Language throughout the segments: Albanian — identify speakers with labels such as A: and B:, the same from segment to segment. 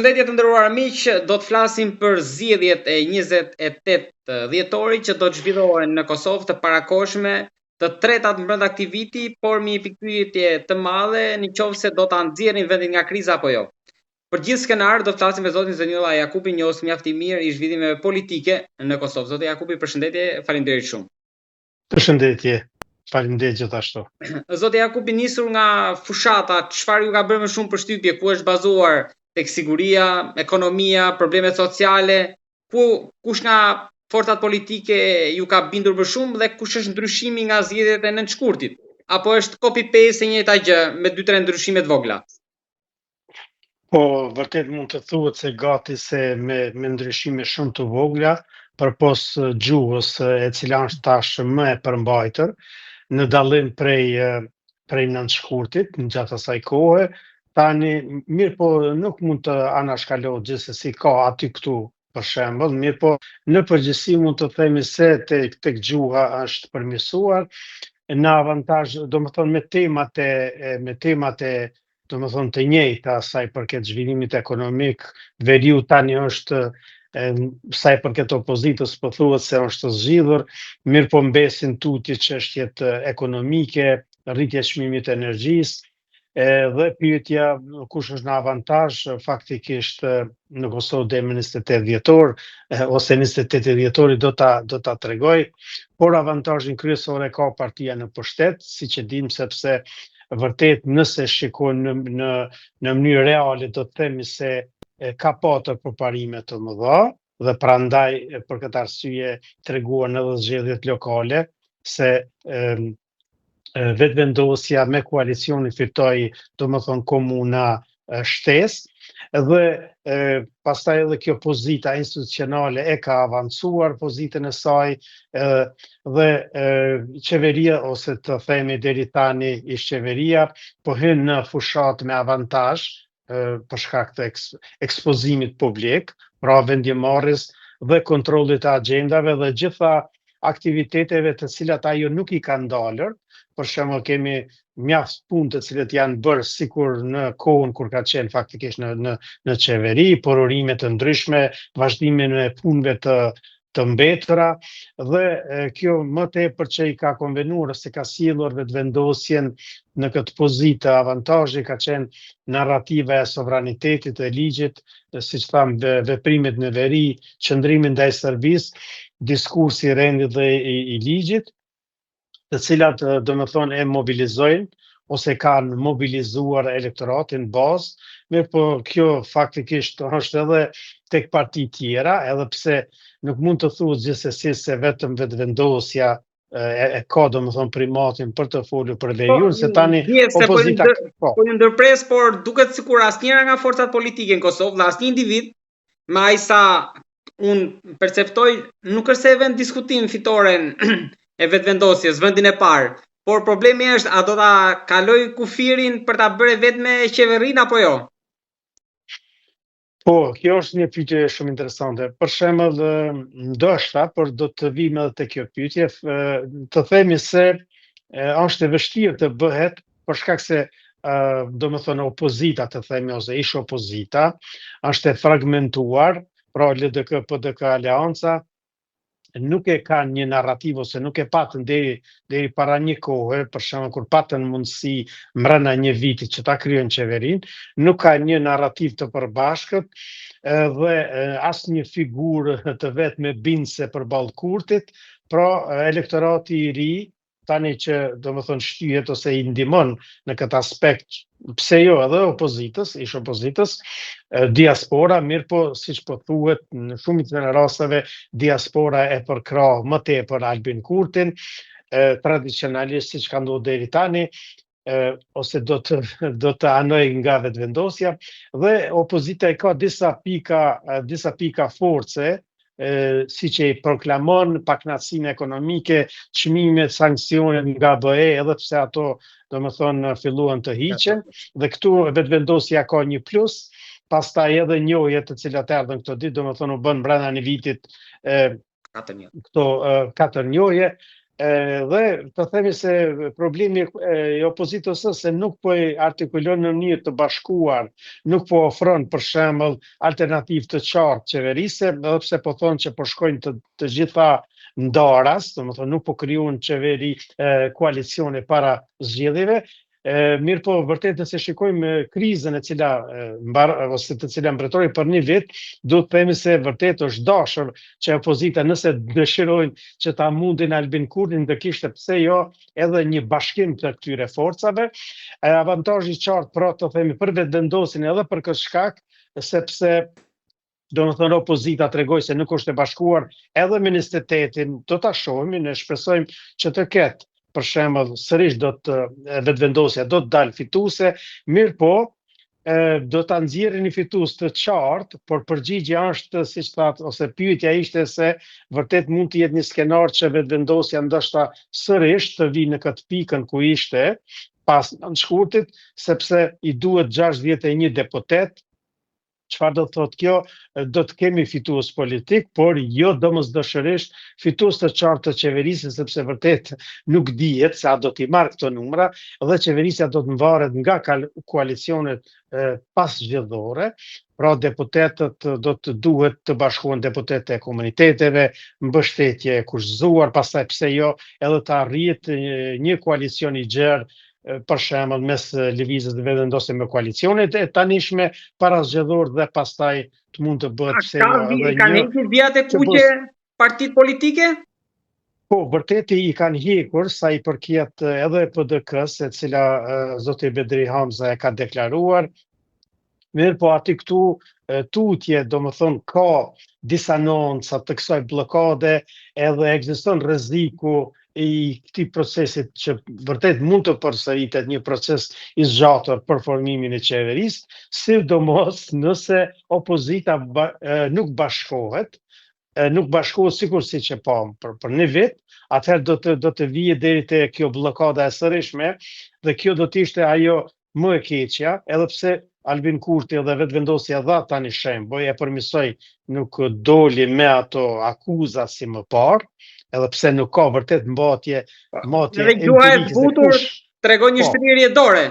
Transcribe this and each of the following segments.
A: Përshëndetje të nderuar miq, do të flasim për zgjedhjet e 28 dhjetorit që do të zhvillohen në Kosovë të parakohshme, të tretat brenda këtij viti, por me një pikpyetje të madhe nëse do ta nxjerrin vendin nga kriza apo jo. Për gjithë skenar do të flasim me zotin Zënjolla Jakupi, njohës mjaft i mirë i zhvillimeve politike në Kosovë. Zoti Jakupi, përshëndetje, faleminderit shumë.
B: Përshëndetje, faleminderit gjithashtu.
A: Zoti Jakupi, nisur nga fushata, çfarë ju ka bërë më shumë përshtypje, ku është bazuar tek siguria, ekonomia, problemet sociale, kush nga forcat politike ju ka bindur më shumë dhe kush është ndryshimi nga zgjedhjet e 9 shkurtit? Apo është copy-paste e njëjta gjë me 2-3 ndryshime të vogla?
B: Po, vërtet mund të thuhet se gati se me ndryshime shumë të vogla, përpos gjuhës e cila është tash më e përmbajtër, në dallim prej 9 shkurtit, në gjatë asaj kohe. Tani, mirë po nuk mund të anashkalohet gjithsesi ka aty këtu për shembull, mirë po në përgjithësi mund të themi se tek gjuha është përmirësuar në avantazh, domethënë me temat e domethënë të njëjta sa i përket zhvillimit ekonomik, veriu tani është sa i përket opozitës po thuhet se është zgjidhur, mirë po mbesin tutje çështjet ekonomike, rritja e çmimit të energjisë. Dhe pyetja kush është në avantazh, faktikisht në Kosovë deri 28 dhjetor ose 28 dhjetori do ta tregoj, por avantazhin kryesor e ka partia në pushtet, siç e dim, sepse vërtet nëse shikojmë në mënyrë reale do të themi se ka patur përparime të mëdha dhe prandaj për këtë arsye treguan edhe zgjedhjet lokale se vetëvendosja me koalicioni fitoi, domethënë komuna shtesë dhe pastaj edhe kjo pozita institucionale e ka avancuar pozitën e saj dhe qeveria ose të themi deri tani ish qeveria po hyn në fushat me avantazh për shkak të ekspozimit publik, pra vendimmarrjes dhe kontrollit të agjendave dhe gjitha aktiviteteve të cilat ajo nuk i ka ndalur. Për shembull, kemi mjaft punë të cilët janë bërë sikur në kohën kur ka qenë faktikisht në qeveri, pororime të ndryshme, vazhdimin e punëve të mbetura dhe kjo më tepër që i ka konvenuar se ka sjellur vetëvendosjen në këtë pozitë avantazhi ka qenë narrativa e sovranitetit të ligjit, siç tham, veprimet në veri, qëndrimi ndaj servis, diskursi i rendit dhe i ligjit, të cilat domethënë e mobilizojnë ose kanë mobilizuar elektoratin bazë, mirë po kjo faktikisht është edhe tek parti tjera, edhe pse nuk mund të thuhet gjithsesi se vetëm vetëvendosja e ka domethënë primatin për të folur për lejuar, se tani opozita
A: po një ndërpres, por duket sikur asnjëra nga forcat politike në Kosovë dhe asnjë individ, me aq sa unë perceptoj, nuk është se e vend diskutim fitoren e vetëvendosjes, vendin e parë, por problemi është a do ta kaloj kufirin për ta bërë vetëm qeverinë apo jo?
B: Po, kjo është një pyetje shumë interesante. Për shembull, ndoshta, por do të vim edhe te kjo pyetje, të themi se është e vështirë të bëhet për shkak se domethënë opozita, të themi, ose ish opozita, është e fragmentuar, pra LDK, PDK, Aleanca, nuk e kanë një narrativ ose nuk e patën deri para një kohe, për shembull kur patën mundësi mbrana një viti që ta kryejnë qeverinë, nuk ka një narrativ të përbashkët dhe asnjë figurë të vetme bindse përballë kurtit, pra elektorati i ri tani që domethënë shtyhet ose i ndihmon në këtë aspekt, pse jo edhe opozitës, ish opozitës, diaspora, mirë po siç po thuhet në shumicën e rasteve diaspora e përkrah më tepër Albin Kurtin, tradicionalisht siç ka ndodhur deri tani, ose do të anoj nga vetëvendosja dhe opozita e ka disa pika force, si që i proklamon pakënaqësinë ekonomike, çmimet, sanksionet nga BE, edhe pse ato domethënë filluan të hiqen, dhe këtu vetëvendosja ka një plus, pastaj edhe njohjet të cilat erdhën këto ditë, domethënë u bën brenda një vitit këto 4 njohje, Dhe të themi se problemi i opozitës është se nuk po e artikulon në mënyrë të bashkuar, nuk po ofron për shembull alternativë të qartë qeverisë, edhe pse po thonë që po shkojnë të gjitha ndaras, domethënë nuk po krijuan qeveri koalicione para zgjedhjeve. Mirë po, vërtet nëse shikojmë krizën e cila ose të cila mbretoi për një vit, duhet të themi se vërtet është dashur që opozita nëse dëshirojnë që ta mundin Albin Kurtin të kishte pse jo edhe një bashkim të këtyre forcave. Avantazhi i qartë pra të themi për vetvendosin edhe për këtë shkak, sepse do më thënë opozita tregoj se nuk është e bashkuar edhe me 28-in, do ta shohim, ne shpresojmë që të ketë për shembull sërish do të vetvendosja do të dalë fituese, mirë po do ta nxjerrin një fitues të qartë, por përgjigjja është siç thatë ose pyetja ishte se vërtet mund të jetë një skenar që vetvendosja ndoshta sërish të vinë në këtë pikën ku ishte pas nënshkurtit, sepse i duhet 61 deputet. Çfarë do të thotë kjo? Do të kemi fitues politik, por jo domosdoshmërisht fitues të qartë të qeverisë, sepse vërtet nuk dihet sa do t'i marrë këto numra dhe qeverisja do të mvaret nga koalicionet pas zgjedhore. Pra deputetët do të duhet të bashkohen deputetë e komuniteteve, mbështetje e kushzuar, pastaj pse jo edhe të arrihet një koalicion i gjerë për shembull mes lëvizjes dhe vendosjes me koalicionet e tanishme para zgjedhor dhe pastaj të mund të bëhet pse
A: kanë hequr vijat e kuqe partitë politike?
B: Po, vërtet i kanë hekur sa i përket edhe PDK-s, e cila zoti Bedri Hamza e ka deklaruar. Mirë po aty këtu tutje, do më thonë, ka disa nonca të kësaj blokade edhe ekziston rreziku i këtij procesit që vërtet mund të përsëritet një proces i zgjatur për formimin e qeverisë, sidomos nëse opozita nuk bashkohet, sikur siç e pam për një vit, atëherë do të vijë deri te kjo bllokada e sërishme dhe kjo do të ishte ajo më e keqja, edhe pse Albin Kurti dhe vetvendosja dha tani shembull, e përmisoj nuk doli me ato akuza si më parë, edhe pse nuk ka vërtet mbajtje
A: dhe gjuha e zbutur tregon një shtrihje dore.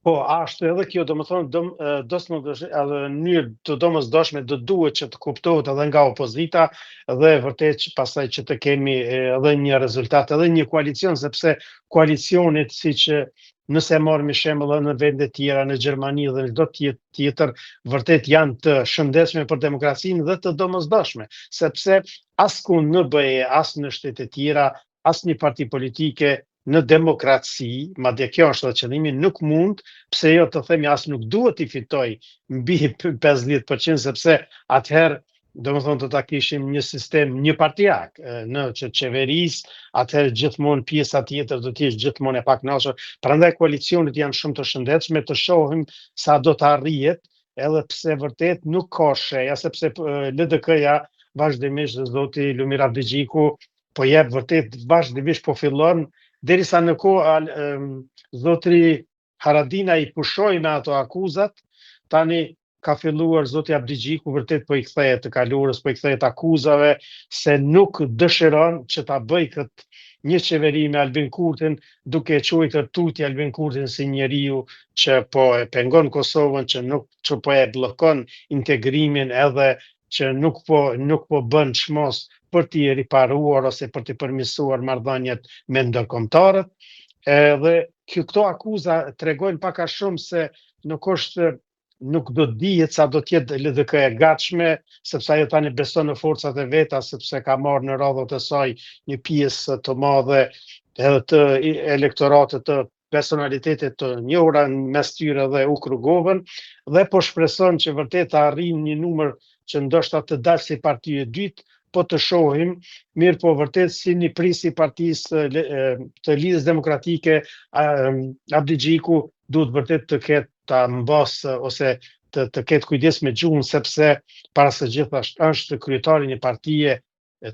B: Po, ashtu edhe kjo, do më thonë, edhe një të domosdoshme do duhet që të kuptohet edhe nga opozita dhe vërtet që pastaj që të kemi edhe një rezultat, edhe një koalicion, sepse koalicionit si që nëse marrim shembull në vende tjera, në Gjermani dhe në çdo tjetër, vërtet janë të shëndetshme për demokracinë dhe të domosdoshme, sepse askund në BE, as në shtete tjera, as një parti politike në demokraci, madje kjo është edhe qëllimi, nuk mund, pse jo të themi as nuk duhet i fitoj mbi 50%, sepse atëherë domethënë do ta kishim një sistem një-partijak në qeverisë, atëherë gjithmonë pjesa tjetër do të jetë gjithmonë e pakënaqur. Prandaj koalicionet janë shumë të shëndetshme, të shohim sa do të arrihet, edhe pse vërtet nuk ka sheja, sepse LDK-ja vazhdimisht zoti Lumir Abdigjiku po jep vërtet vazhdimisht po fillon derisa në kohë zotri Haradina i pushoi me ato akuzat, tani ka filluar zoti Abdigjiku vërtet po i kthehet të kaluarës, po i kthehet akuzave se nuk dëshiron që ta bëj këtë një qeveri me Albin Kurtin, duke quajtur tutje Albin Kurtin si njeriu që po e pengon Kosovën, që po e bllokon integrimin edhe që nuk po bën çmos për t'i riparuar ose për t'i përmirësuar marrëdhëniet me ndërkombëtarët. Dhe këto akuza tregojnë pak a shumë se nuk do të dihet sa do të jetë LDK e gatshme, sepse ajo tani beson në forcat e veta, sepse ka marrë në radhët e saj një pjesë të madhe edhe të elektoratit të personalitetet të njohura mes tyre dhe u krugovën, dhe po shpreson që vërtet të arrijnë një numër që ndoshta të dalë si parti e dytë, po të shohim, mirë po vërtet si një prisi partisë të Lidhjes Demokratike, Abdigjiku duhet vërtet të ketë ta mbas ose të ketë kujdes me gjuhën, sepse para së gjithashtu është kryetari një partie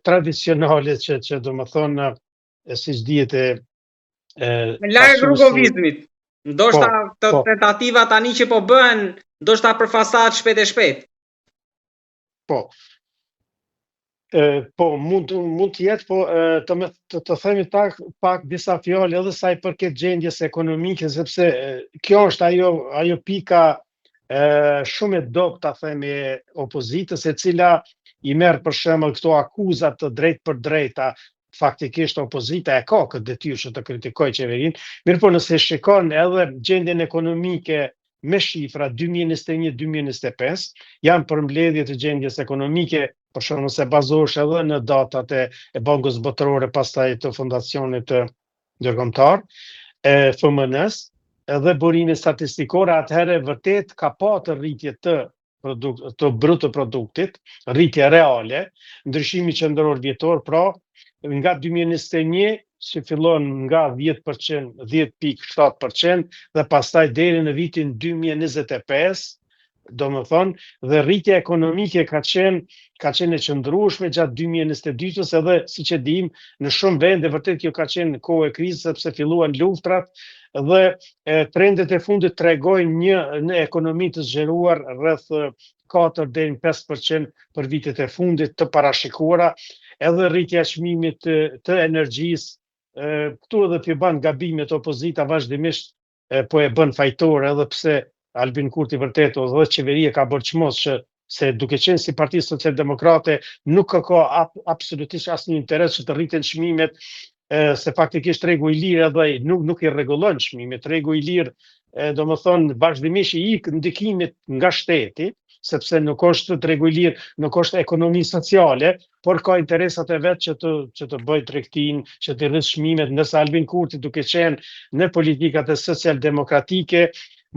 B: tradicionale që do më thonë, siç dihet
A: larg rrugovizmit. Ndoshta tentativa tani që po bëhen, ndoshta për fasad shpejt e shpejt.
B: Po. Po, mund të jetë, po të themi pak disa fjalë edhe sa i përket gjendjes ekonomike, sepse kjo është ajo pika shumë e dobët, ta themi, e opozitës, e cila i merr për shembull këto akuzat të drejtë për drejta. Faktikisht opozita e ka këtë detyrë që të kritikojë qeverinë, mirë po nëse shikon edhe gjendjen ekonomike me shifra 2021-2025, janë përmbledhje të gjendjes ekonomike, për shembull nëse bazohesh edhe në datat e Bankës Botërore, pastaj të Fondacionit Ndërkombëtar, FMN-s, edhe burimit statistikor, atëherë vërtet ka pasur rritje të bruto produktit, rritje reale, ndryshimi qendror vjetor, pra nga 2021 që fillon nga 10%, 10.7% dhe pastaj deri në vitin 2025, do më thonë, dhe rritja ekonomike ka qenë e qëndrueshme gjatë 2022-s, edhe siç e dim, në shumë vende vërtet kjo ka qenë kohë e krizës, sepse filluan luftrat dhe trendet e fundit tregojnë një ekonomi të zgjeruar rreth 4 deri në 5% për vitet e fundit të parashikuara, edhe rritja e çmimit të energjisë. Këtu edhe të bën gabimet opozita vazhdimisht, po e bën fajtore, edhe pse Albin Kurti vërtet edhe qeveria ka bërë çmos se duke qenë si Partia Socialdemokrate nuk ka absolutisht asnjë interes që të rriten çmimet, se faktikisht tregu i lirë edhe nuk i rregullon çmimet. Tregu i lirë, do më thonë, vazhdimisht i ik ndikimit nga shteti, sepse nuk është tregu i lirë, nuk është ekonomi sociale, por ka interesat e vet që të bëjë tregtinë, që të rrisë çmimet, ndërsa Albin Kurti duke qenë në politikat e socialdemokratike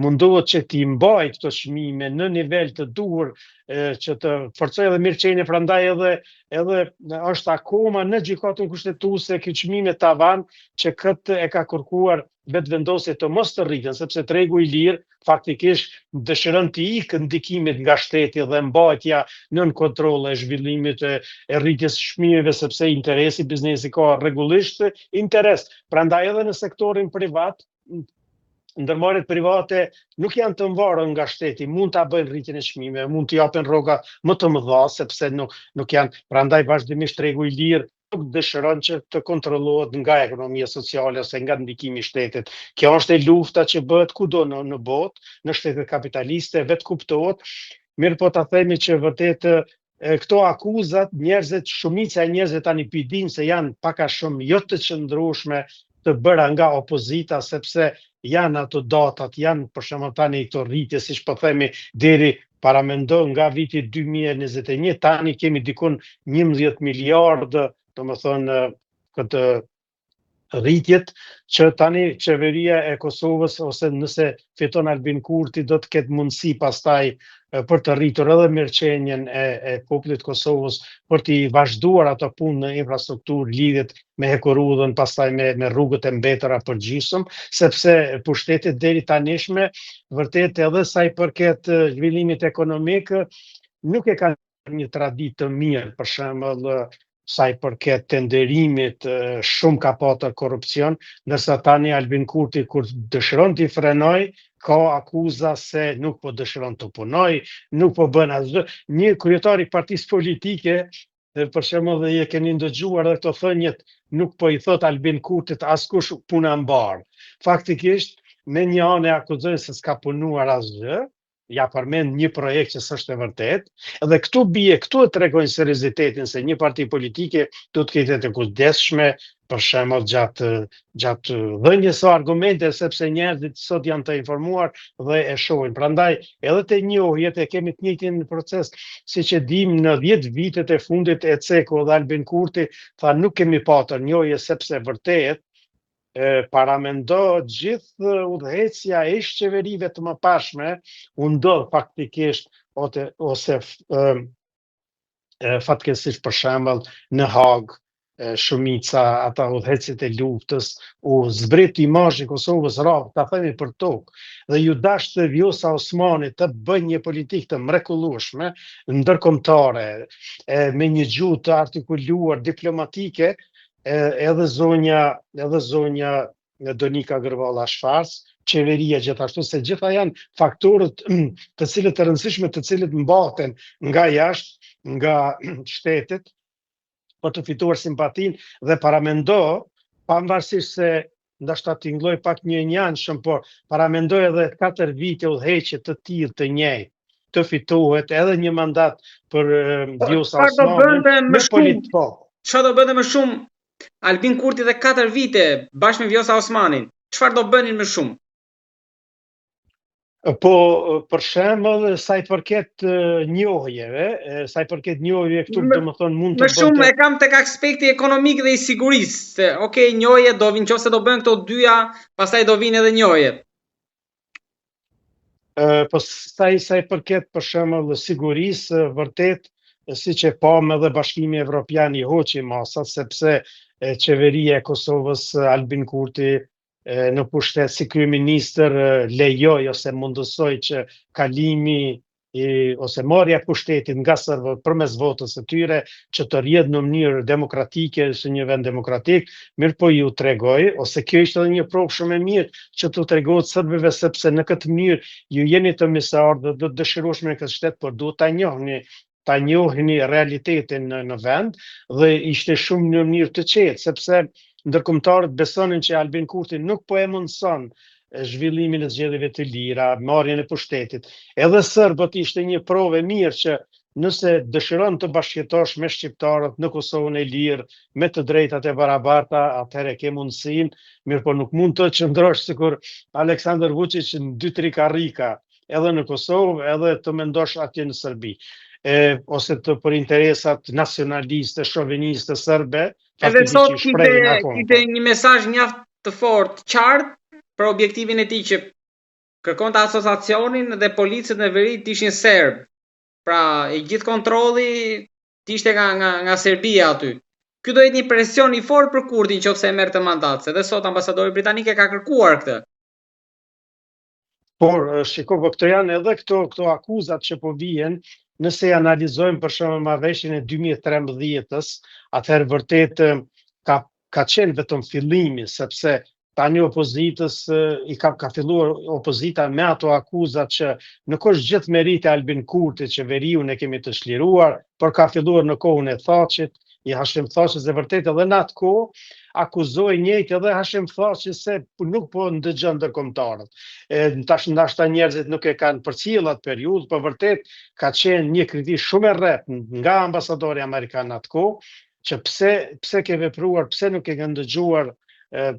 B: mundohet që t'i mbajë këto çmime në nivel të duhur, që të forcojë edhe mirëqenie, prandaj edhe është akoma në gjykatën kushtetuese ky çmime tavan, që këtë e ka kërkuar vetëvendosje të mos të rriten, sepse tregu i lirë faktikisht dëshiron të ikë ndikimet nga shteti dhe mbajtja nën kontroll e zhvillimit e rritjes së çmimeve, sepse interesi i biznesit ka rregullisht interes. Prandaj edhe në sektorin privat, ndërmarrjet private nuk janë të varura nga shteti, mund ta bëjnë rritjen e çmimeve, mund t'i japen rroga më të mëdha, sepse nuk janë, prandaj vazhdimisht tregu i lirë nuk dëshiron që të kontrollohet nga ekonomia sociale ose nga ndikimi i shtetit. Kjo është e lufta që bëhet kudo në botë, në shtetet kapitaliste, vetë kuptohet. Mirë po ta themi që vërtet këto akuzat, shumica e njerëzve tani pidin se janë pak a shumë jo të qëndrueshme, të bëra nga opozita, sepse janë ato datat, janë për shembull tani këto rritje, siç po themi, deri paramendo nga viti 2021, tani kemi dikun 11 miliardë, domethënë këtë rritjet, që tani qeveria e Kosovës, ose nëse fiton Albin Kurti, do të ketë mundësi pastaj për të rritur edhe mirëqenien e popullit Kosovës, për t'i vazhduar ato punë në infrastrukturë, lidhjet me hekurudhën, pastaj me rrugët e mbetëra përgjithshëm, sepse pushtetet deri tanishme vërtet edhe sa i përket zhvillimit ekonomik nuk e kanë një traditë të mirë, për shembull sa i përket tenderimit, shumë ka pasur korrupsion, ndërsa tani Albin Kurti kur dëshiron t'i frenoj, ka akuza se nuk po dëshiron të punoj, nuk po bën asgjë. Një kryetar i partisë politike, për shembull, dhe je keni ndëgjuar edhe këto thënjet, nuk po i thot Albin Kurtit askush puna mbar. Faktikisht, me një anë e akuzojnë se s'ka punuar asgjë, ja përmend një projekt që s'është e vërtet, dhe këtu e tregojnë seriozitetin se një parti politike do të ketë të kujdesshme, për shembull gjatë dhënies së argumente, sepse njerëzit sot janë të informuar dhe e shohin. Prandaj edhe te njohjet e kemi të njëjtin proces, siç e dim në 10 vitet e fundit e Ceko dhe Albin Kurti tha nuk kemi pasur njohje, sepse vërtet paramendo gjithë udhëheqja e qeverive të mëparshme u ndodh faktikisht ose fatkeqësisht për shembull në Hag, shumica ata udhëheqësit e luftës u zbrit imazhi i Kosovës rrallë, ta themi për tokë, dhe ju dashte Vjosa Osmani të bëjë një politikë të mrekullueshme, ndërkombëtare, me një gjuhë të artikuluar diplomatike, edhe zonja Donika Gërvalla Shfars, qeveria gjithashtu, se gjitha janë faktorët të cilët të rëndësishme, të cilët mbaten nga jashtë, nga shtetet, për të fituar simpatin dhe paramendo, pavarësisht se ndashta tingëlloj pak një njanshëm, por paramendoj edhe 4 vite udhëheqje të tillë të njëjtë të fitohet edhe një mandat për Vjosa Osmanin me po.
A: Çfarë do bënte më shumë Albin Kurti dhe 4 vite bashkë me Vjosa Osmanin? Çfarë do bënin më shumë?
B: Po, për shembull, sa i përket njohjeve, këtu domethënë mund të
A: më shumë e kam tek aspekti ekonomik dhe i sigurisë. Okej, njohje do vinë, nëse do bëhen këto dyja, pastaj do vinë edhe njohjet.
B: Po sa i përket për shembull sigurisë, vërtet, siç e pam edhe Bashkimi Evropian i hoqi masat, sepse qeveria e Kosovës, Albin Kurti, në pushtet si kryeministër lejoj ose mundësoj që kalimi ose marrja e pushtetit nga serbët përmes votës së tyre që të rjedhë në mënyrë demokratike së një vend demokratik, mirë po ju tregoj, ose kjo ishte edhe një provë shumë e mirë që të tregohet serbëve, sepse në këtë mënyrë ju jeni të mesardhë dhe të dëshirueshme në këtë shtet, por duhet ta njohni realitetin në vend, dhe ishte shumë në mënyrë të qetë, sepse ndërkombëtarët besonin që Albin Kurti nuk po e mundson zhvillimin e zgjedhjeve të lira, marrjen e pushtetit. Edhe serbët ishte një provë e mirë që nëse dëshiron të bashkëjetosh me shqiptarët në Kosovën e lirë, me të drejtat e barabarta, atëherë ke mundësinë, mirë po nuk mund të qëndrosh sikur Aleksandar Vučić në 2-3 karrika, edhe në Kosovë, edhe të mendosh atje në Serbi. Ose të për interesat nacionaliste, shoviniste serbe.
A: Edhe sot kite një mesazh mjaft të fortë, qartë, për objektivin e tij që kërkon të asociacionin dhe policët në veri të ishin serb. Pra, i gjithë kontrolli ishte nga Serbia aty. Ky do jetë një presion i fortë për Kurtin nëse e merr të mandat, se dhe sot ambasadori britanik e ka kërkuar këtë.
B: Por shiko, këto janë edhe këto akuzat që po vijnë. Nëse analizojmë për shembull marrëveshjen e 2013-s, atëherë vërtet ka qenë vetëm fillimi, sepse tani opozitës i ka filluar opozita me ato akuzat që nuk është gjithë meriti Albin Kurti, qeveriu ne kemi të çliruar, por ka filluar në kohën e Thaçit, i Hashim Thaçit, dhe vërtet edhe në atë kohë akuzoi njëjtë edhe Hashim Thaçi se nuk po ndëgjon ndërkombëtarët. Tash ndoshta njerëzit nuk e kanë përcjell atë periudhë, por vërtet ka qenë një kritikë shumë e rreptë nga ambasadori amerikan atë kohë, që pse ke vepruar, pse nuk e ke ndëgjuar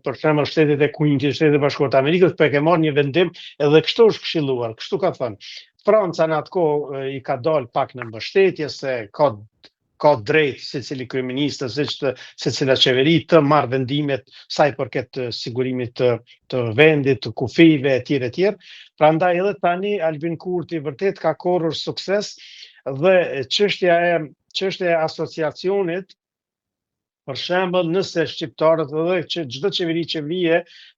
B: për shembull Shtetet e Kuintit, Shtetet e Bashkuara të Amerikës, po e ke marrë një vendim, edhe kështu është këshilluar, kështu ka thënë. Franca në atë kohë i ka dalë pak në mbështetje se ka drejt secili kryeminist, secila qeveri të marrë vendimet sa i përket sigurimit të vendit, të kufive, etj. Prandaj edhe tani Albin Kurti vërtet ka korrur sukses, dhe çështja e asociacionit, për shembull, nëse shqiptarët edhe që çdo qeveri që vije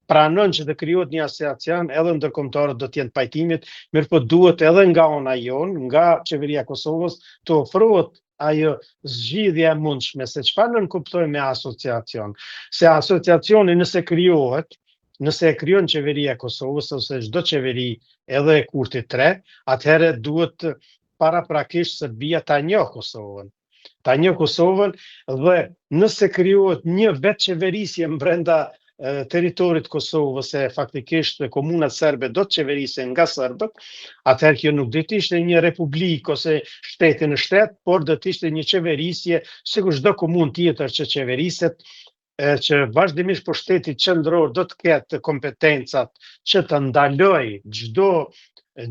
B: pranon që të krijohet një asociacion, edhe ndërkombëtarët do të jenë pajtimit, mirë po duhet edhe nga ana jon, nga qeveria e Kosovës, të ofrohet ajo zgjidhje e mundshme, se çfarë nën kuptojmë me asociacion. Se asociacioni nëse e krijon qeveria e Kosovës ose çdo qeveri, edhe e Kurtit 3, atëherë duhet paraprakisht Serbia ta njohë Kosovën. Dhe nëse krijohet një vetë qeverisje brenda teritorit Kosovës, se faktikisht komunat serbe do të qeverisen nga serbët, atëherë kjo nuk do të ishte një republikë ose shteti në shtet, por do të ishte një qeverisje sikur çdo komunë tjetër që qeveriset, që vazhdimisht pushteti qendror do të ketë kompetencat që të ndalojë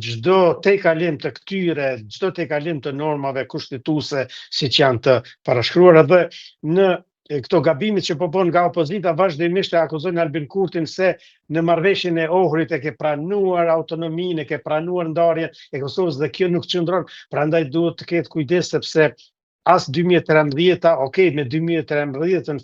B: çdo tejkalim të këtyre, çdo tejkalim të normave kushtetuese siç janë të parashkruara, dhe në këto gabimit që po bën nga opozita vazhdimisht e akuzojnë Albin Kurtin se në marrëveshjen e Ohrit e ke pranuar autonominë, e ke pranuar ndarjen e Kosovës, dhe kjo nuk qëndron. Prandaj duhet të ketë kujdes, sepse as 2013, me 2013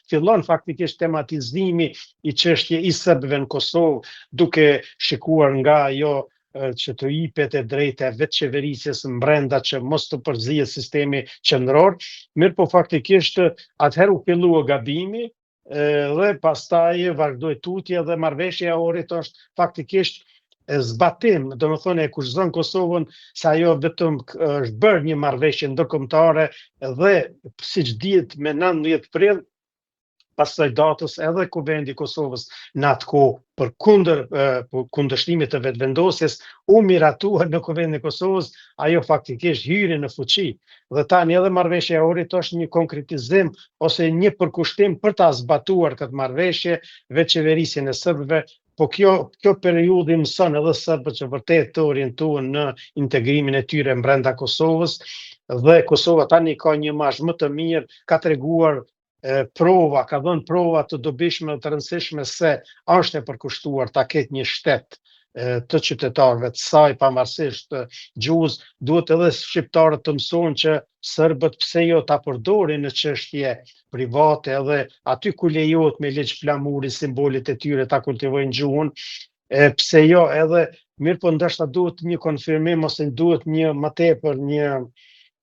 B: fillon faktikisht tematizimi i çështje i serbëve në Kosovë, duke shikuar nga ajo që të jipet e drejta e vetë qeverisjes brenda që mos të përzihet sistemi qendror, mirë po faktikisht atëherë u fillua gabimi, dhe pastaj vazhdoi tutje, dhe marrëveshja e Ohrit është faktikisht zbatim, do më thone, e kushzon Kosovën se ajo vetëm është bërë një marrëveshje ndërkombëtare dhe siç dihet me 19 prill pas saj datës edhe Kuvendi i Kosovës në atë kohë për kundërshtimit të vetëvendosjes u miratua në Kuvendin e Kosovës, ajo faktikisht hyri në fuqi. Dhe tani edhe marrëveshja e Ohrit është një konkretizim ose një përkushtim për ta zbatuar këtë marrëveshje veçqeverisjen e serbëve. Po kjo periudhë mëson edhe serbët që vërtet të orientohen në integrimin e tyre brenda Kosovës dhe Kosova tani ka një imazh më të mirë, ka treguar ka dhënë prova të dobishme dhe të rëndësishme se është e përkushtuar ta ketë një shtet të qytetarëve të saj, pavarësisht gjuhës, duhet edhe shqiptarët të mësojnë që serbët pse jo ta përdorin në çështje private edhe aty ku lejohet me ligj flamuri simbolit e tyre ta kultivojnë gjuhën, pse jo edhe mirë po ndoshta duhet një konfirmim ose duhet një më tepër një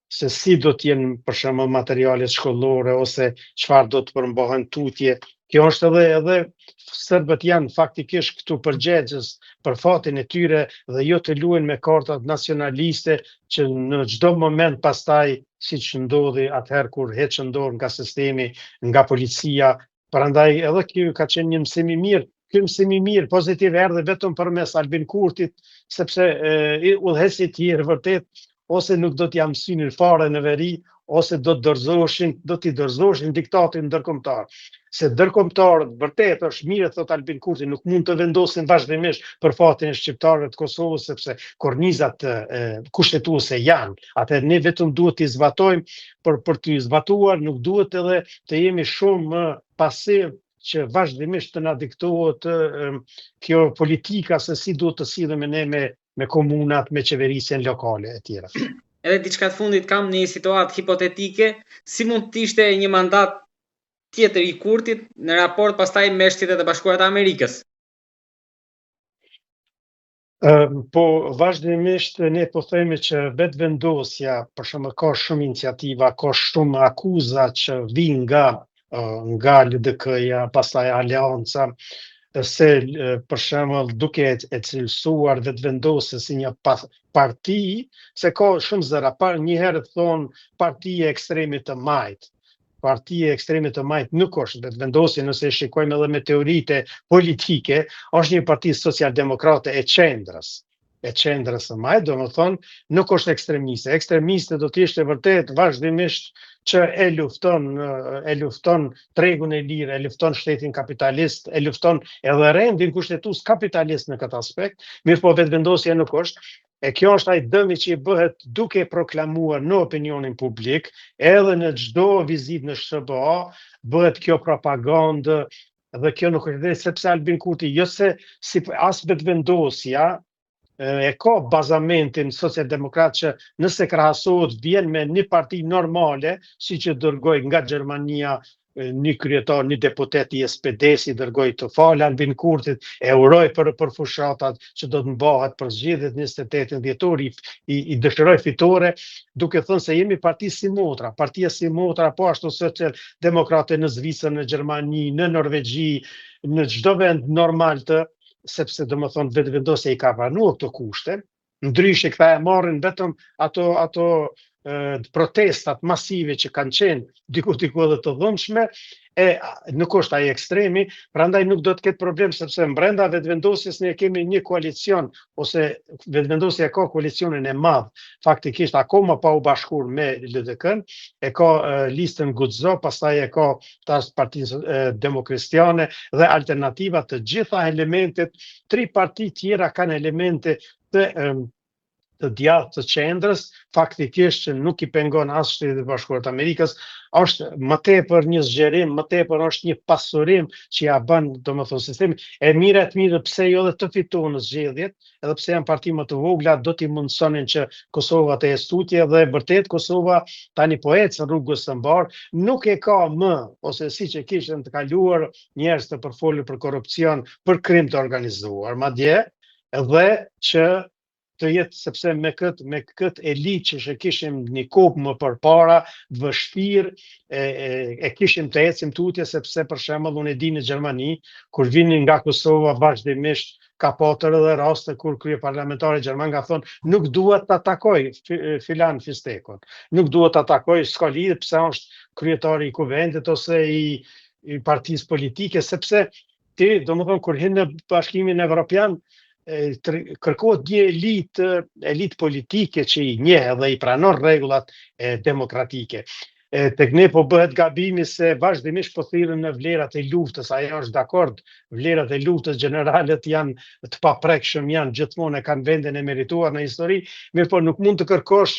B: se si do të jenë për shembull materialet shkollore ose çfarë do të përmbahen tutje. Kjo është edhe serbët janë faktikisht këtu përgjegjës për fatin e tyre dhe jo të luajnë me kartat nacionaliste që në çdo moment pastaj siç ndodhi atëherë kur heqën dorë nga sistemi, nga policia, prandaj edhe kjo ka qenë një mësim i mirë. Ky mësim i mirë pozitiv erdhi vetëm përmes Albin Kurtit, sepse udhëheqësit e tjerë vërtet ose nuk do t'ja mësinin fare në veri, ose do t'i dorëzoshin diktatin ndërkombëtar. Se ndërkombëtarët vërtet është mirë, thot Albin Kurti, nuk mund të vendosin vazhdimisht për fatin e shqiptarëve të Kosovës, sepse kornizat kushtetuese janë. Atë ne vetëm duhet t'i zbatojmë, për t'i zbatuar nuk duhet edhe të jemi shumë pasiv që vazhdimisht të na diktohet kjo politika se si duhet të sillemi ne me komunat, me qeverisjen lokale e tjera.
A: Edhe diçka të fundit kam një situatë hipotetike, si mund të ishte një mandat tjetër i Kurtit në raport pastaj me Shtetet e Bashkuara të Amerikës?
B: Po vazhdimisht ne po themi që vetëvendosja, për shembull, ka shumë iniciativa, ka shumë akuza që vijnë nga LDK-ja, pastaj Aleanca, se për shembull duke e cilësuar vetëvendosjen si një parti, se ka shumë zëra. Një herë thonë partia e ekstremit të majt. Partia e ekstremit të majt nuk është vetëvendosje, nëse shikojmë edhe me teoritë politike, është një parti socialdemokrate e qendrës. E qendrës së majt, do më thonë, nuk është ekstremiste. Ekstremiste do të ishte vërtet vazhdimisht që e lufton tregun e lirë, e lufton shtetin kapitalist, e lufton edhe rendin kushtetues kapitalist në këtë aspekt, mirë po vetëvendosja nuk është. E kjo është ai dëmi që i bëhet duke proklamuar në opinionin publik, edhe në çdo vizitë në SBA, bëhet kjo propagandë dhe kjo nuk është sepse Albin Kurti, jo se si as vetëvendosja e ka bazamentin socialdemokrat që nëse krahasohet vjen me një parti normale, si që dërgoj nga Gjermania një kryetar, një deputet i SPD-s i dërgoj të falë Albin Kurtit, e uroj për fushatat që do të mbahet për zgjedhjet 28 dhjetor, i dëshiroj fitore, duke thënë se jemi parti si motra. Partia si motra, po ashtu socialdemokrate në Zvicër, në Gjermani, në Norvegji, në çdo vend normal sepse do më thonë vetëvendosja i ka pranuar këto kushte, ndryshe këta e marrin vetëm ato protestat masive që kanë qenë diku edhe të dhëmshme, nuk është ai ekstremi, prandaj nuk do të ketë problem sepse brenda vetëvendosjes ne kemi një koalicion ose vetëvendosja ka koalicionin e madh, faktikisht akoma pa u bashkuar me LDK-n, e ka listën Guxo, pastaj e ka tas Partinë Demokristjane dhe Alternativa, të gjitha elementet, 3 parti tjera kanë elemente të djathtë të qendrës, faktikisht që nuk i pengon as Shtetet e Bashkuara të Amerikës, është më tepër një zgjerim, më tepër është një pasurim që ja bën, domethënë sistemi, e mirë pse jo dhe të fitojnë në zgjedhjet, edhe pse janë parti më të vogla, do t'i mundsonin që Kosova të jetë tutje dhe vërtet Kosova tani po ecën rrugës së mbar, nuk e ka më, ose siç e kishin të kaluar njerëz të përfolur për korrupsion, për krim të organizuar, madje edhe që të jetë, sepse me këtë elitë që kishim një kohë më përpara, vështirë e kishim të ecim tutje, sepse për shembull unë e di në Gjermani, kur vinin nga Kosova vazhdimisht ka patër edhe raste kur kryeparlamentari gjerman ka thonë nuk duhet ta takoj filan Fistekun. Nuk duhet ta takoj, s'ka lidhje pse është kryetari i kuvendit ose i partisë politike, sepse ti, domethënë kur hin në Bashkimin Evropian, kërkohet një elit politike që i njeh dhe i pranon rregullat demokratike. Tek ne po bëhet gabimi se vazhdimisht po thirrën në vlerat e luftës, ajo është dakord, vlerat e luftës generalët janë të paprekshëm, janë gjithmonë e kanë vendin e merituar në histori, mirë po nuk mund të kërkosh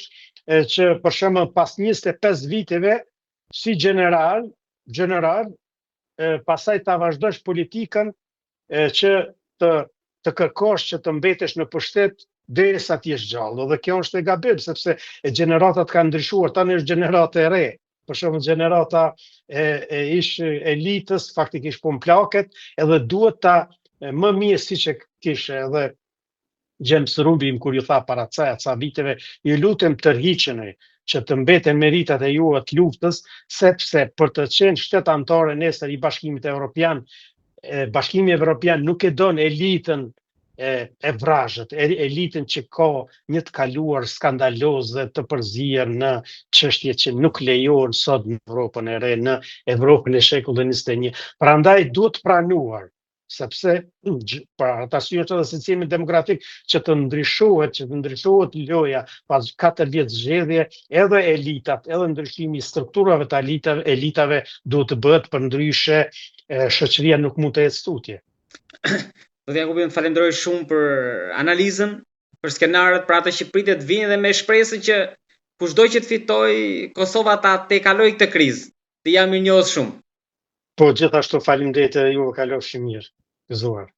B: që për shembull pas 25 viteve si general, pastaj ta vazhdosh politikën që të kërkosh që të mbetesh në pushtet derisa ti je gjallë. Dhe kjo është e gabim, sepse gjeneratat kanë ndryshuar, tani është gjenerata e re. Për shembull gjenerata e ish elitës faktikisht po mplaket, edhe duhet ta më mirë siç e kishte edhe James Rubin kur ju tha para ca viteve, ju lutem tërhiqeni që të mbeten meritat e juve të luftës, sepse për të qenë shtet anëtare nesër i Bashkimit Evropian, Bashkimi Evropian nuk e don elitën e vrazhët, elitën që ka një të kaluar skandaloze të përzier në çështje që nuk lejohen sot në Evropën e re, në Evropën e shekullit 21. Prandaj duhet pranuar, sepse për arsye të sistemit demokratik që të ndryshohet loja pas 4 vjet zgjedhje, edhe elitat, edhe ndryshimi i strukturave të elitave duhet të bëhet, përndryshe shoqëria nuk mund të ecë tutje.
A: Zoti Jakubi, më falenderoj shumë për analizën, për skenarët, për atë që pritet vinë dhe me shpresën që kushdo që të fitoj Kosova ta kaloj këtë krizë. Të jam mirënjohës shumë.
B: Po gjithashtu faleminderit edhe juve, kalofshi mirë. Gëzuar.